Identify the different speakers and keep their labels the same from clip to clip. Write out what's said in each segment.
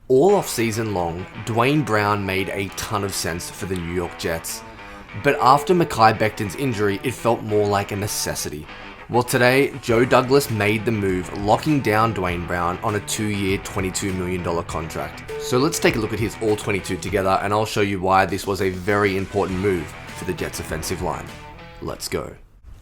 Speaker 1: All off-season long, Duane Brown made a ton of sense for the New York Jets. But after Mekhi Becton's injury, it felt more like a necessity. Well, today, Joe Douglas made the move, locking down Duane Brown on a 2-year, $22 million contract. So let's take a look at his all-22 together, and I'll show you why this was a very important move for the Jets' offensive line. Let's go.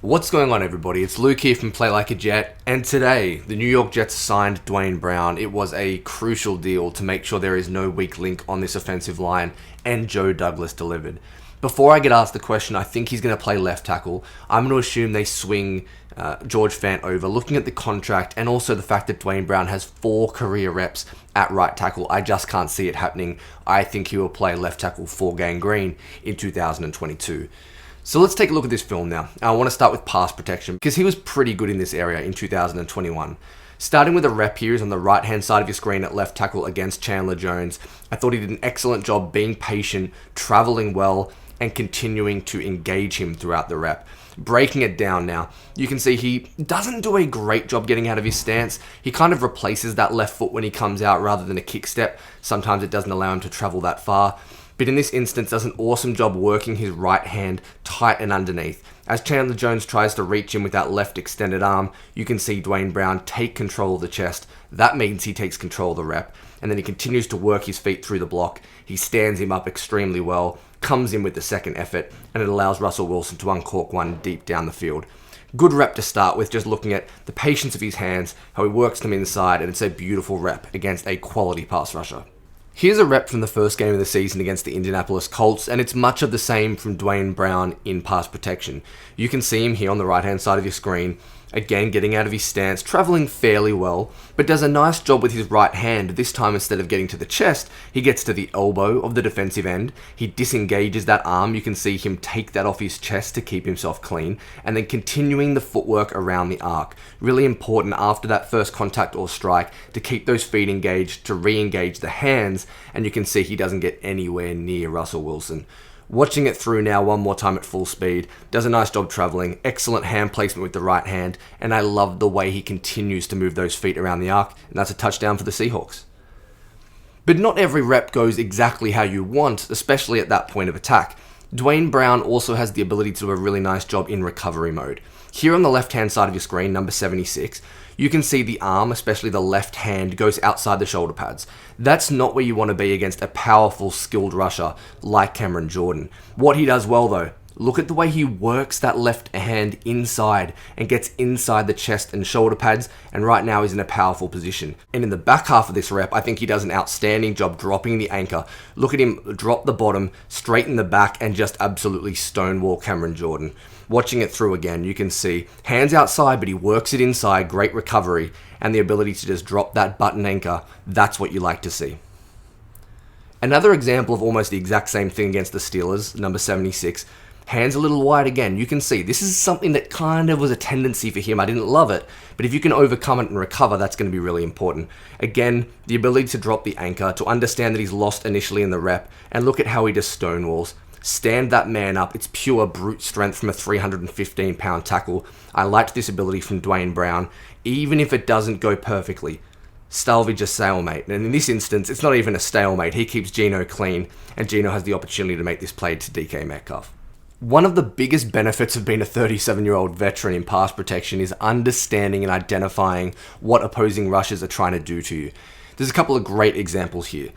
Speaker 1: What's going on, everybody? It's Luke here from PLAJ, and today, the New York Jets signed Duane Brown. It was a crucial deal to make sure there is no weak link on this offensive line, and Joe Douglas delivered. Before I get asked the question, I think he's going to play left tackle. I'm going to assume they swing George Fant over. Looking at the contract and also the fact that Duane Brown has 4 career reps at right tackle, I just can't see it happening. I think he will play left tackle for Gang Green in 2022. So let's take a look at this film now. I want to start with pass protection because he was pretty good in this area in 2021. Starting with a rep here is on the right hand side of your screen at left tackle against Chandler Jones. I thought he did an excellent job being patient, traveling well, and continuing to engage him throughout the rep. Breaking it down now, you can see he doesn't do a great job getting out of his stance. He kind of replaces that left foot when he comes out rather than a kick step. Sometimes it doesn't allow him to travel that far. But in this instance, does an awesome job working his right hand tight and underneath. As Chandler Jones tries to reach him with that left extended arm, you can see Duane Brown take control of the chest. That means he takes control of the rep. And then he continues to work his feet through the block. He stands him up extremely well, comes in with the second effort, and it allows Russell Wilson to uncork one deep down the field. Good rep to start with, just looking at the patience of his hands, how he works them inside, and it's a beautiful rep against a quality pass rusher. Here's a rep from the first game of the season against the Indianapolis Colts, and it's much of the same from Duane Brown in pass protection. You can see him here on the right-hand side of your screen, again getting out of his stance, traveling fairly well, but does a nice job with his right hand. This time, instead of getting to the chest, he gets to the elbow of the defensive end. He disengages that arm. You can see him take that off his chest to keep himself clean, and then continuing the footwork around the arc. Really important after that first contact or strike to keep those feet engaged, to re-engage the hands, and you can see he doesn't get anywhere near Russell Wilson. Watching it through now one more time at full speed, does a nice job traveling, excellent hand placement with the right hand, and I love the way he continues to move those feet around the arc, and that's a touchdown for the Seahawks. But not every rep goes exactly how you want, especially at that point of attack. Duane Brown also has the ability to do a really nice job in recovery mode. Here on the left-hand side of your screen, number 76, you can see the arm, especially the left hand, goes outside the shoulder pads. That's not where you want to be against a powerful, skilled rusher like Cameron Jordan. What he does well though, look at the way he works that left hand inside and gets inside the chest and shoulder pads, and right now he's in a powerful position. And in the back half of this rep, I think he does an outstanding job dropping the anchor. Look at him drop the bottom, straighten the back, and just absolutely stonewall Cameron Jordan. Watching it through again, you can see hands outside, but he works it inside, great recovery, and the ability to just drop that button anchor. That's what you like to see. Another example of almost the exact same thing against the Steelers, number 76, hands a little wide again. You can see this is something that kind of was a tendency for him. I didn't love it, but if you can overcome it and recover, that's going to be really important. Again, the ability to drop the anchor, to understand that he's lost initially in the rep, and look at how he just stonewalls. Stand that man up. It's pure brute strength from a 315-pound tackle. I liked this ability from Duane Brown, even if it doesn't go perfectly. Salvage a stalemate. And in this instance, it's not even a stalemate. He keeps Geno clean, and Geno has the opportunity to make this play to DK Metcalf. One of the biggest benefits of being a 37-year-old veteran in pass protection is understanding and identifying what opposing rushers are trying to do to you. There's a couple of great examples here.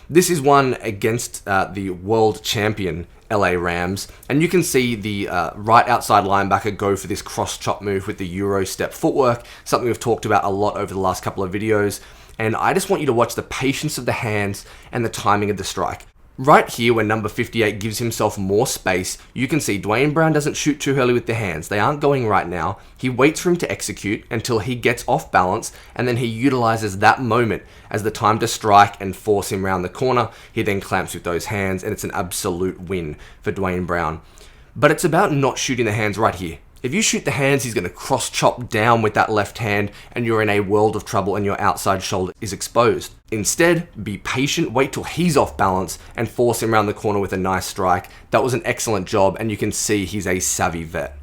Speaker 1: This is one against the world champion LA Rams, and you can see the right outside linebacker go for this cross chop move with the Euro step footwork, something we've talked about a lot over the last couple of videos, and I just want you to watch the patience of the hands and the timing of the strike. Right here, when number 58 gives himself more space, you can see Duane Brown doesn't shoot too early with the hands. They aren't going right now. He waits for him to execute until he gets off balance, and then he utilizes that moment as the time to strike and force him around the corner. He then clamps with those hands, and it's an absolute win for Duane Brown. But it's about not shooting the hands right here. If you shoot the hands, he's going to cross chop down with that left hand, and you're in a world of trouble and your outside shoulder is exposed. Instead, be patient, wait till he's off balance, and force him around the corner with a nice strike. That was an excellent job, and you can see he's a savvy vet.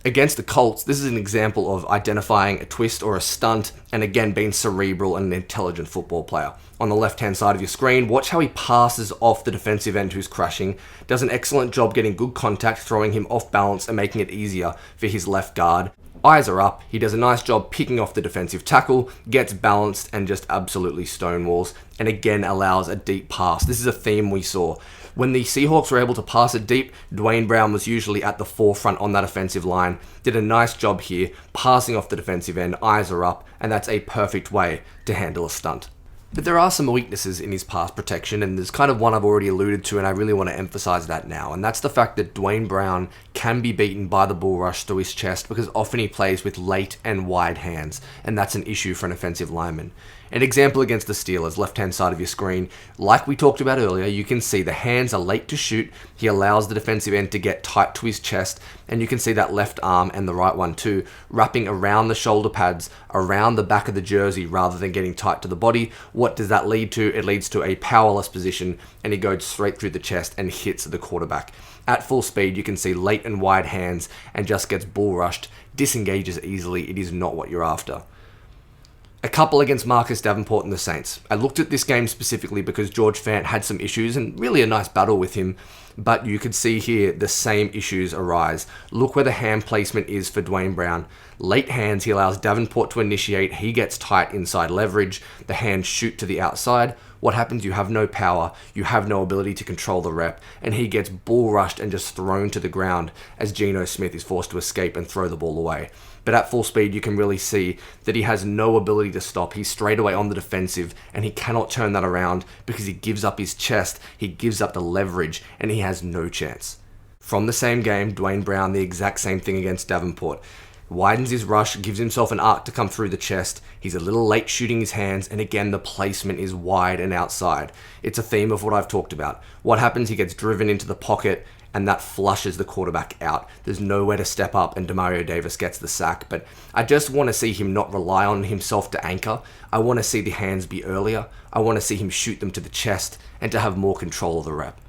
Speaker 1: Against the Colts, this is an example of identifying a twist or a stunt, and again being cerebral and an intelligent football player. On the left-hand side of your screen, watch how he passes off the defensive end who's crashing, does an excellent job getting good contact, throwing him off balance and making it easier for his left guard. Eyes are up, he does a nice job picking off the defensive tackle, gets balanced and just absolutely stonewalls, and again allows a deep pass. This is a theme we saw. When the Seahawks were able to pass it deep, Duane Brown was usually at the forefront on that offensive line. Did a nice job here, passing off the defensive end, eyes are up, and that's a perfect way to handle a stunt. But there are some weaknesses in his pass protection, and there's kind of one I've already alluded to, and I really want to emphasize that now, and that's the fact that Duane Brown can be beaten by the bull rush through his chest because often he plays with late and wide hands, and that's an issue for an offensive lineman. An example against the Steelers, left-hand side of your screen, like we talked about earlier, you can see the hands are late to shoot, he allows the defensive end to get tight to his chest, and you can see that left arm, and the right one too, wrapping around the shoulder pads, around the back of the jersey rather than getting tight to the body. What does that lead to? It leads to a powerless position, and he goes straight through the chest and hits the quarterback. At full speed, you can see late and wide hands, and just gets bull rushed, disengages easily. It is not what you're after. A couple against Marcus Davenport and the Saints. I looked at this game specifically because George Fant had some issues and really a nice battle with him, but you could see here the same issues arise. Look where the hand placement is for Duane Brown. Late hands, he allows Davenport to initiate, he gets tight inside leverage, the hands shoot to the outside. What happens? You have no power, you have no ability to control the rep, and he gets bull rushed and just thrown to the ground as Geno Smith is forced to escape and throw the ball away. But at full speed, you can really see that he has no ability to stop. He's straight away on the defensive, and he cannot turn that around because he gives up his chest, he gives up the leverage, and he has no chance. From the same game, Duane Brown, the exact same thing against Davenport. Widens his rush, gives himself an arc to come through the chest. He's a little late shooting his hands, and again, the placement is wide and outside. It's a theme of what I've talked about. What happens? He gets driven into the pocket, and that flushes the quarterback out. There's nowhere to step up, and Demario Davis gets the sack. But I just want to see him not rely on himself to anchor. I want to see the hands be earlier. I want to see him shoot them to the chest, and to have more control of the rep.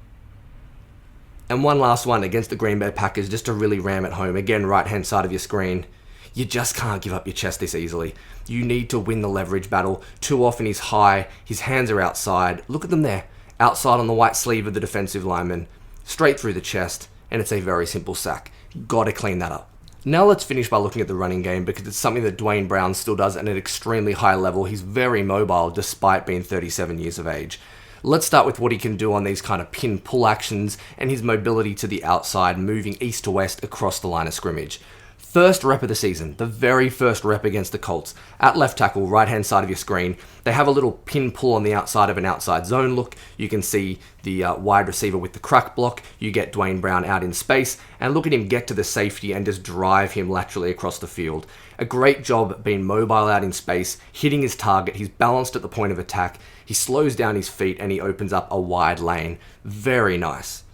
Speaker 1: And one last one against the Green Bay Packers, just to really ram it home. Again, right-hand side of your screen. You just can't give up your chest this easily. You need to win the leverage battle. Too often he's high, his hands are outside. Look at them there. Outside on the white sleeve of the defensive lineman. Straight through the chest, and it's a very simple sack. Gotta clean that up. Now let's finish by looking at the running game, because it's something that Duane Brown still does at an extremely high level. He's very mobile despite being 37 years of age. Let's start with what he can do on these kind of pin-pull actions and his mobility to the outside, moving east to west across the line of scrimmage. First rep of the season, the very first rep against the Colts. At left tackle, right-hand side of your screen, they have a little pin pull on the outside of an outside zone look. You can see the wide receiver with the crack block. You get Duane Brown out in space, and look at him get to the safety and just drive him laterally across the field. A great job being mobile out in space, hitting his target. He's balanced at the point of attack. He slows down his feet, and he opens up a wide lane. Very nice.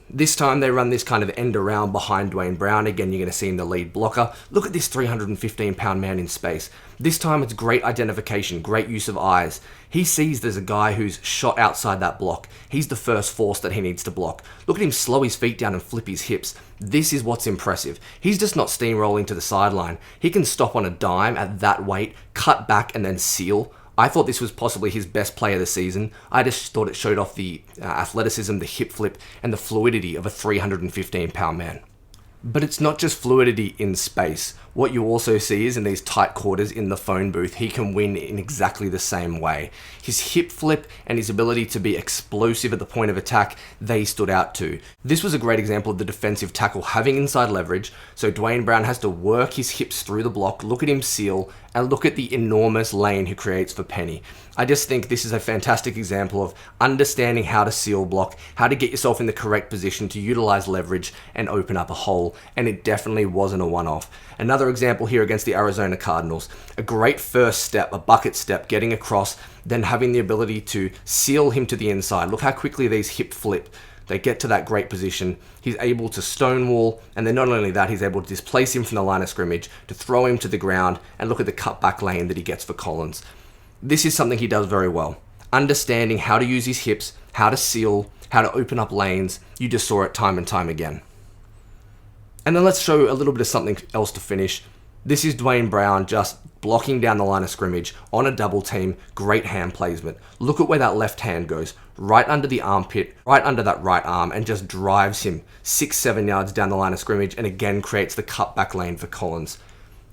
Speaker 1: This time they run this kind of end around behind Duane Brown. Again, you're going to see him the lead blocker. Look at this 315-pound man in space. This time it's great identification, great use of eyes. He sees there's a guy who's shot outside that block. He's the first force that he needs to block. Look at him slow his feet down and flip his hips. This is what's impressive. He's just not steamrolling to the sideline. He can stop on a dime at that weight, cut back and then seal. I thought this was possibly his best play of the season. I just thought it showed off the athleticism, the hip flip, and the fluidity of a 315-pound man. But it's not just fluidity in space. What you also see is in these tight quarters in the phone booth, he can win in exactly the same way. His hip flip and his ability to be explosive at the point of attack, they stood out too. This was a great example of the defensive tackle having inside leverage, so Duane Brown has to work his hips through the block, look at him seal, and look at the enormous lane he creates for Penny. I just think this is a fantastic example of understanding how to seal block, how to get yourself in the correct position to utilize leverage and open up a hole, and it definitely wasn't a one-off. Another example here against the Arizona Cardinals. A great first step, a bucket step, getting across, then having the ability to seal him to the inside. Look how quickly these hip flip. They get to that great position. He's able to stonewall, and then not only that, he's able to displace him from the line of scrimmage, to throw him to the ground, and look at the cutback lane that he gets for Collins. This is something he does very well. Understanding how to use his hips, how to seal, how to open up lanes. You just saw it time and time again. And then let's show a little bit of something else to finish. This is Duane Brown just blocking down the line of scrimmage on a double team. Great hand placement. Look at where that left hand goes. Right under the armpit, right under that right arm, and just drives him 6-7 yards down the line of scrimmage, and again creates the cutback lane for Collins.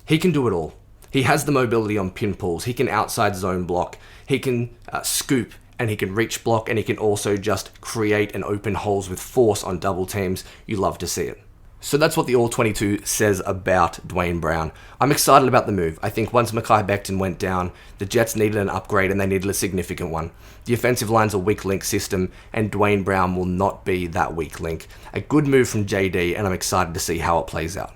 Speaker 1: He can do it all. He has the mobility on pin pulls. He can outside zone block. He can scoop, and he can reach block, and he can also just create and open holes with force on double teams. You love to see it. So that's what the All-22 says about Duane Brown. I'm excited about the move. I think once Mekhi Becton went down, the Jets needed an upgrade, and they needed a significant one. The offensive line's a weak link system, and Duane Brown will not be that weak link. A good move from JD, and I'm excited to see how it plays out.